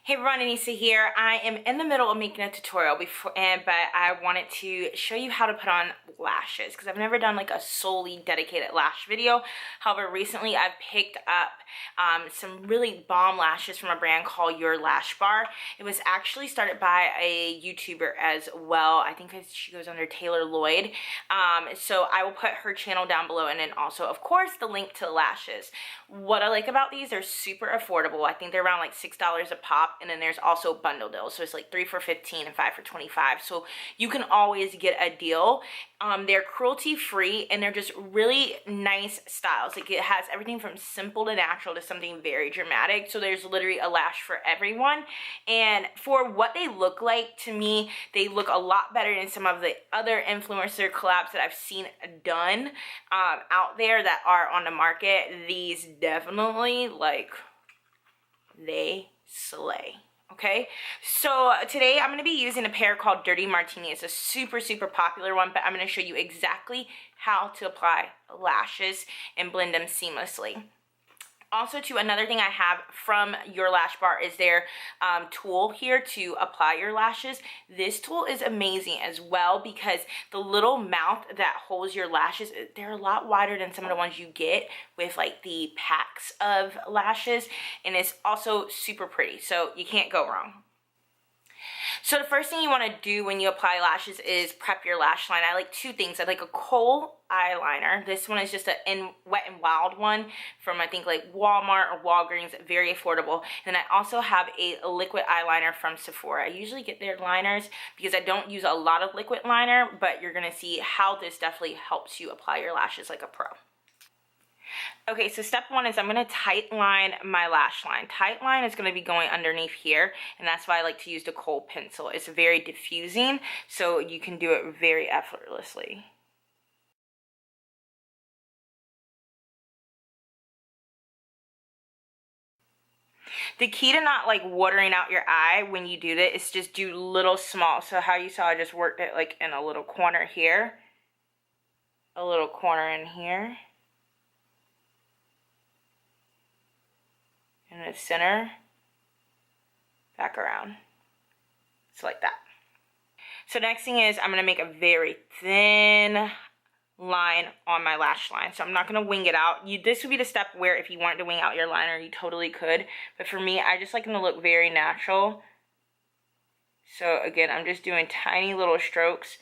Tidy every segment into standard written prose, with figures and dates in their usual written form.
Hey everyone, Anissa here. I am in the middle of making a tutorial but I wanted to show you how to put on lashes because I've never done like a solely dedicated lash video. However, recently I've picked up some really bomb lashes from a brand called Your Lash Bar. It was actually started by a YouTuber as well. I think she goes under Taylor Lloyd. So I will put her channel down below, and then also, of course, the link to the lashes. What I like about these, they're super affordable. I think they're around like $6 a pop. And then there's also bundle deals, so it's like 3 for $15 and 5 for $25. So you can always get a deal. They're cruelty free and they're just really nice styles. Like, it has everything from simple to natural to something very dramatic. So there's literally a lash for everyone. And for what they look like, to me, they look a lot better than some of the other influencer collabs that I've seen done out there that are on the market. These definitely, like, they slay. Okay, so today I'm going to be using a pair called Dirty Martini. It's a super popular one, but I'm going to show you exactly how to apply lashes and blend them seamlessly. Also, another thing I have from Your Lash Bar is their tool here to apply your lashes. This tool is amazing as well because the little mouth that holds your lashes, they're a lot wider than some of the ones you get with like the packs of lashes, and it's also super pretty, so you can't go wrong. So the first thing you want to do when you apply lashes is prep your lash line. I like two things. I like a kohl eyeliner. This one is just a Wet n Wild one from, I think, like Walmart or Walgreens. Very affordable. And I also have a liquid eyeliner from Sephora. I usually get their liners because I don't use a lot of liquid liner, but you're going to see how this definitely helps you apply your lashes like a pro. Okay, so step one is I'm going to tightline my lash line. Tightline is going to be going underneath here, and that's why I like to use the kohl pencil. It's very diffusing, so you can do it very effortlessly. The key to not like watering out your eye when you do that is just do little small. So how you saw I just worked it like in a little corner here, a little corner in here, in the center, back around. So like that. So next thing is I'm going to make a very thin line on my lash line. So I'm not going to wing it out. This would be the step where if you wanted to wing out your liner, you totally could. But for me, I just like them to look very natural. So again, I'm just doing tiny little strokes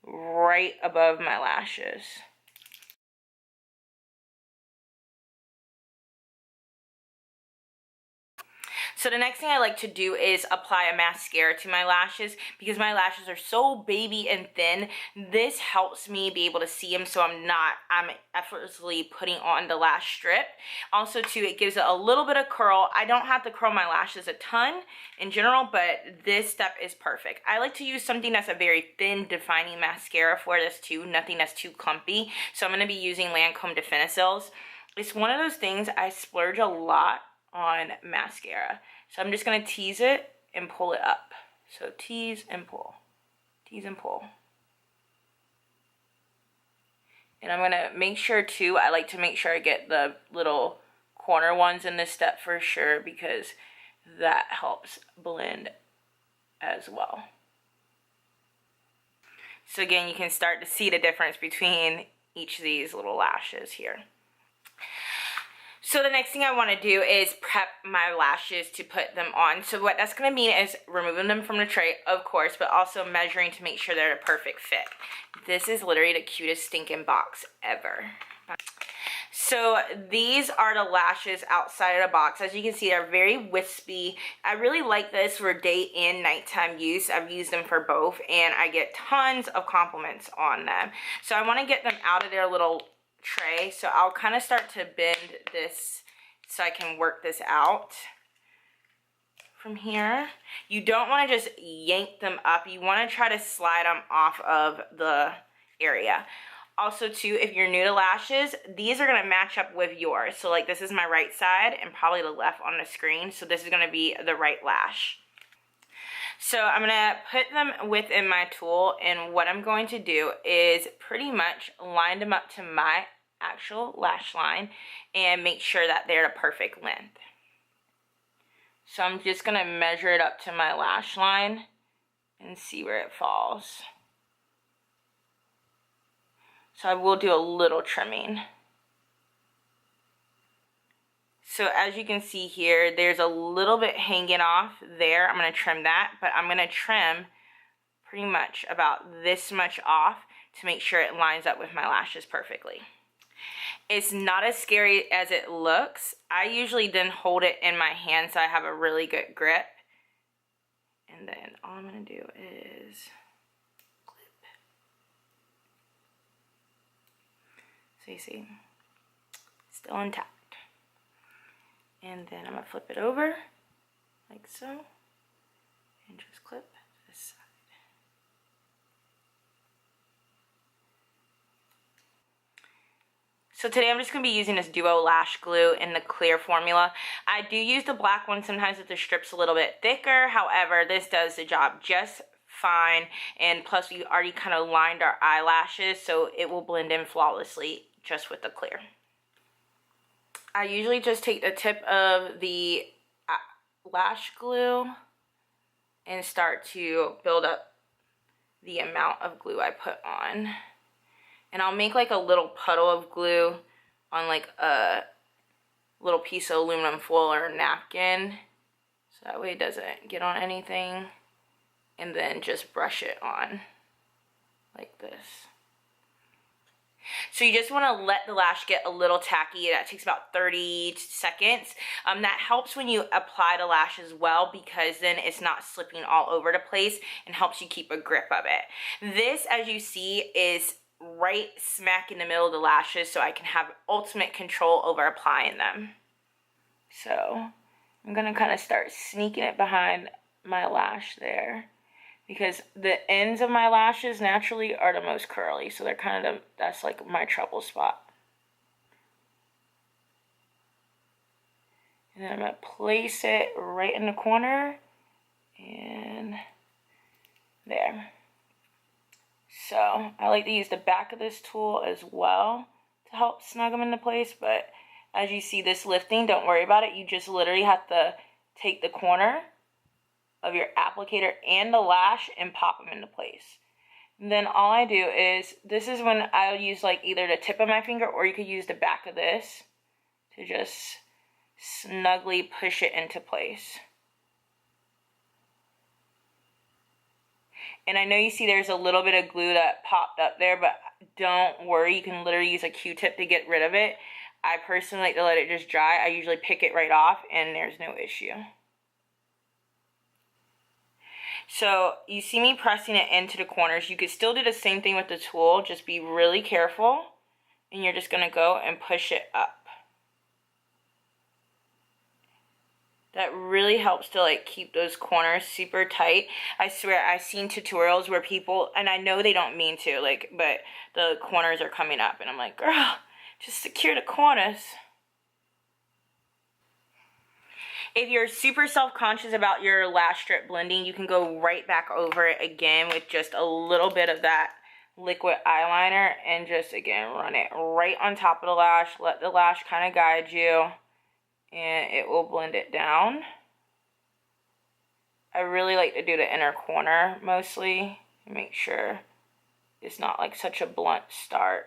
right above my lashes. So the next thing I like to do is apply a mascara to my lashes because my lashes are so baby and thin. This helps me be able to see them, so I'm effortlessly putting on the lash strip. Also too, it gives it a little bit of curl. I don't have to curl my lashes a ton in general, but this step is perfect. I like to use something that's a very thin defining mascara for this too, nothing that's too clumpy. So I'm going to be using Lancome Definicils. It's one of those things I splurge a lot on mascara. So I'm just going to tease it and pull it up. So tease and pull. Tease and pull. And I'm going to make sure too, I like to make sure I get the little corner ones in this step for sure because that helps blend as well. So again, you can start to see the difference between each of these little lashes here. So the next thing I want to do is prep my lashes to put them on. So what that's going to mean is removing them from the tray, of course, but also measuring to make sure they're a perfect fit. This is literally the cutest stinking box ever. So these are the lashes outside of the box. As you can see, they're very wispy. I really like this for day and nighttime use. I've used them for both, and I get tons of compliments on them. So I want to get them out of their little tray, so I'll kind of start to bend this so I can work this out from here. You don't want to just yank them up. You want to try to slide them off of the area. Also too, if you're new to lashes, these are going to match up with yours. So like this is my right side and probably the left on the screen, so this is going to be the right lash. So I'm going to put them within my tool, and what I'm going to do is pretty much line them up to my actual lash line and make sure that they're the perfect length. So I'm just gonna measure it up to my lash line and see where it falls. So I will do a little trimming. So as you can see here, there's a little bit hanging off there. I'm gonna trim that, but I'm gonna trim pretty much about this much off to make sure it lines up with my lashes perfectly. It's not as scary as it looks. I usually then hold it in my hand so I have a really good grip. And then all I'm gonna do is clip. So you see, still intact. And then I'm gonna flip it over like so and just clip this side. So today I'm just going to be using this Duo Lash Glue in the clear formula. I do use the black one sometimes if the strip's a little bit thicker. However, this does the job just fine. And plus we already kind of lined our eyelashes, so it will blend in flawlessly just with the clear. I usually just take the tip of the lash glue and start to build up the amount of glue I put on. And I'll make like a little puddle of glue on like a little piece of aluminum foil or a napkin. So that way it doesn't get on anything. And then just brush it on like this. So you just want to let the lash get a little tacky. That takes about 30 seconds. That helps when you apply the lash as well, because then it's not slipping all over the place and helps you keep a grip of it. This, as you see, is right smack in the middle of the lashes, so I can have ultimate control over applying them. So I'm gonna kind of start sneaking it behind my lash there, because the ends of my lashes naturally are the most curly, so they're kind of that's like my trouble spot. And then I'm gonna place it right in the corner and there. So I like to use the back of this tool as well to help snug them into place, but as you see this lifting, don't worry about it. You just literally have to take the corner of your applicator and the lash and pop them into place. And then all I do is, this is when I'll use like either the tip of my finger, or you could use the back of this to just snugly push it into place. And I know you see there's a little bit of glue that popped up there, but don't worry, you can literally use a Q-tip to get rid of it. I personally like to let it just dry. I usually pick it right off and there's no issue. So you see me pressing it into the corners. You could still do the same thing with the tool, just be really careful, and you're just going to go and push it up. That really helps to like keep those corners super tight. I swear I've seen tutorials where people, and I know they don't mean to, like, but the corners are coming up and I'm like, girl, just secure the corners. If you're super self-conscious about your lash strip blending, you can go right back over it again with just a little bit of that liquid eyeliner and just, again, run it right on top of the lash. Let the lash kind of guide you and it will blend it down. I really like to do the inner corner mostly and make sure it's not like such a blunt start.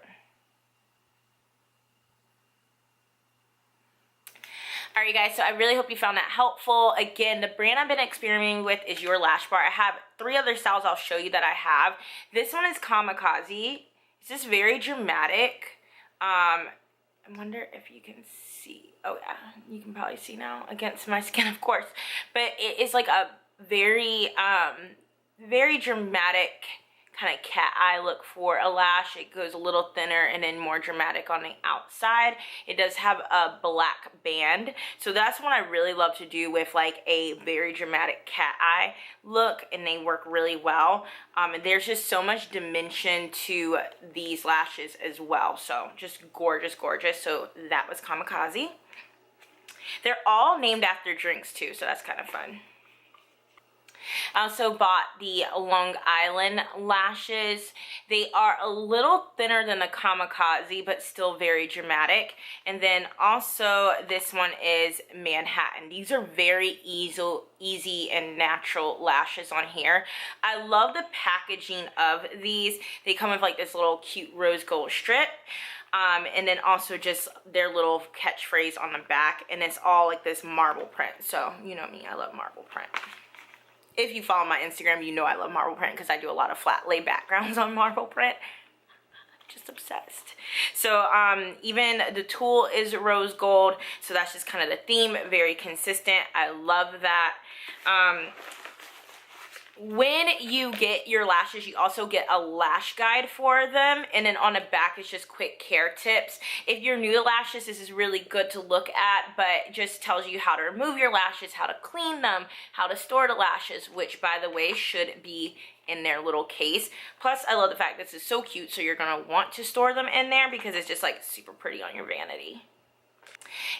Alright guys, so I really hope you found that helpful. Again, the brand I've been experimenting with is Your Lash Bar. I have 3 other styles I'll show you that I have. This one is Kamikaze. It's just very dramatic. I wonder if you can see. Oh yeah, you can probably see now against my skin, of course. But it is like a very, very dramatic kind of cat eye look for a lash. It goes a little thinner and then more dramatic on the outside. It does have a black band, so that's one I really love to do with like a very dramatic cat eye look, and they work really well. And there's just so much dimension to these lashes as well, so just gorgeous, gorgeous. So that was Kamikaze. They're all named after drinks too, so that's kind of fun. I also bought the Long Island lashes. They are a little thinner than the Kamikaze, but still very dramatic. And then also this one is Manhattan. These are very easy and natural lashes on here. I love the packaging of these. They come with like this little cute rose gold strip. And then also just their little catchphrase on the back, and it's all like this marble print. So you know me, I love marble print. If you follow my Instagram, you know I love marble print because I do a lot of flat lay backgrounds on marble print. Just obsessed. So even the tool is rose gold, so that's just kind of the theme, very consistent. I love that. When you get your lashes, you also get a lash guide for them, and then on the back is just quick care tips. If you're new to lashes, this is really good to look at, but just tells you how to remove your lashes, how to clean them, how to store the lashes, which by the way should be in their little case. Plus I love the fact this is so cute, so you're gonna want to store them in there because it's just like super pretty on your vanity.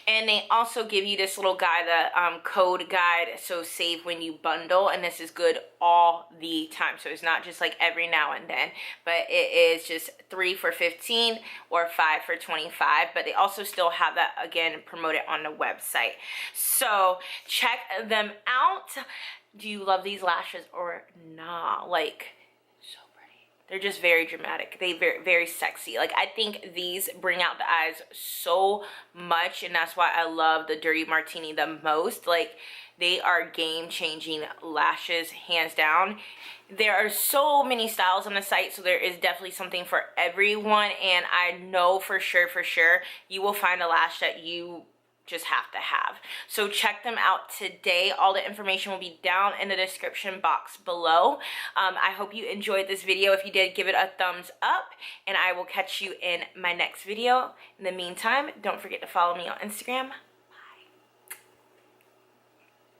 And they also give you this little guide, the code guide, so save when you bundle, and this is good all the time. So it's not just like every now and then, but it is just 3 for $15 or 5 for $25. But they also still have that, again, promoted on the website. So check them out. Do you love these lashes or not? Like, they're just very dramatic. They very sexy. Like, I think these bring out the eyes so much, and that's why I love the Dirty Martini the most. Like, they are game-changing lashes, hands down. There are so many styles on the site, so there is definitely something for everyone, and I know for sure you will find a lash that you just have to have. So check them out today. All the information will be down in the description box below. I hope you enjoyed this video. If you did, give it a thumbs up, and I will catch you in my next video. In the meantime, don't forget to follow me on Instagram.